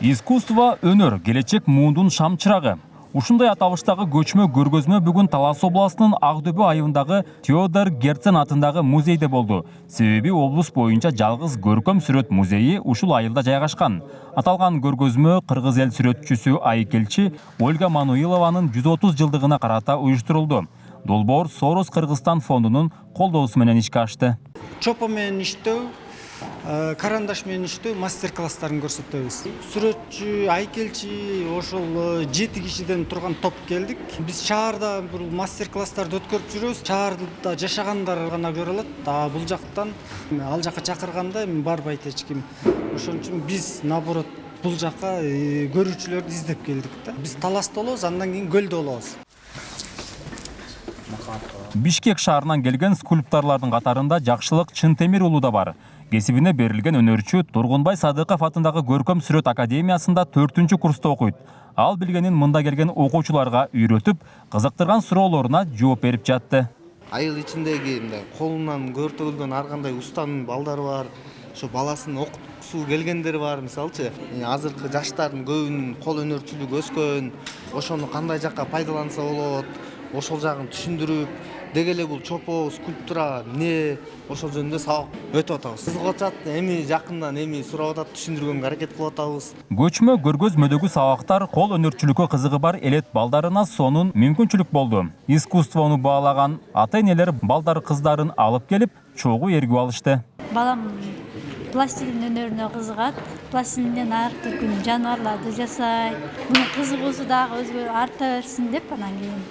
Искусство өнөр, келечек муундун шам чырагы. Ушундай аталыштагы көчмө көргөзмө бүгүн Талас областынын Ак-Дөбө айылындагы Теодор Герцен атындагы музейде болду. Себеби облус боюнча жалгыз көркөм сүрөт музейи ушул айылда жайгашкан. Аталган көргөзмө кыргыз эл сүрөтчүсү айкелчи Ольга Мануилованын 130 жылдыгына карата уюштурулду. Долбоор Сорос Кыргызстан фондунун колдоосу менен ишке ашты. Чопо менен иштөө, карандаш менен иштөө мастер-класстарын көрсөтөбүз. Сүрөтчү, айкелчи, ошол 7 кишиден турган топ келдик. Биз шаарда бул мастер-класстарды өткөрүп жүрөбүз. Шаарда жашагандар гана көрө алат. Бул жактан ал жака чакырганда барбайт эч ким. Ошон үчүн биз наоборот бул жака көрүүчүлөрдү издеп келдик да. Биз Таласта болобуз, андан кийин Көлдө болобуз. Бишкек шаарынан келген скульпторлордун катарында Жакшылык Чынтемир уулу да бар. Кесибине берилген өнөрчү Тургунбай Садыков атындагы Көркөм сүрөт академиясында 4-курста окуйт. Ал билгенин мында келген окуучуларга үйрөтүп, кызыктырган суроолоруна жооп берип жатты. Айыл ичиндеги колунан көр төгүлгөн ар кандай устанын балдары бар. Ошо баласын окуткусу келгендер бар, мисалчы. Азыркы жаштардын көбүнүн кол өнөрчүлүгү өскөн, ошону кандай жакка пайдаланса болот, ошол жагын түшүндүрүп, деги эле бул чопо, скульптура эмне, ошол жөнүндө сабак өтүп атабыз. Кызыгып атат, эми жакындан сурап атат, түшүндүргөнгө аракет кылып атабыз. Көчмө көргөзмөдөгү сабактар кол өнөрчүлүккө кызыгы бар элет балдарына сонун мүмкүнчүлүк болду. Искусствону баалаган ата-энелер балдар кыздарын алып келип, чогуу ээргип алышты. Балам пластилин өнөрүнө кызыгат. Пластилинден ар түркүн жаныбарларды жасайт. Мунун кызыгуусу дагы өзгө арта берсин деп анан кийин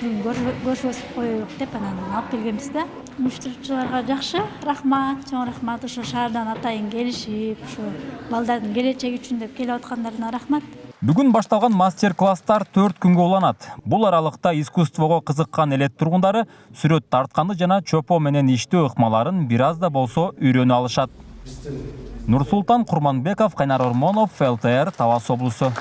көрсөтүп коелук деп анан алып келгенбиз да. Уюштуруучуларга жакшы, рахмат, чоң рахмат. Ошо шаардан атайын келишип, ошо балдардын келечеги үчүн деп келип аткандарына рахмат. Бүгүн башталган мастер-класстар 4 күнгө уланат. Бул аралыкта искусствого кызыккан элет тургундары сүрөт тартканды жана чопо менен иштөө ыкмаларын бир аз да болсо үйрөнө алышат. Нурсултан Курманбеков, Кайнар Ормонов, ЛТР, Талас облусу.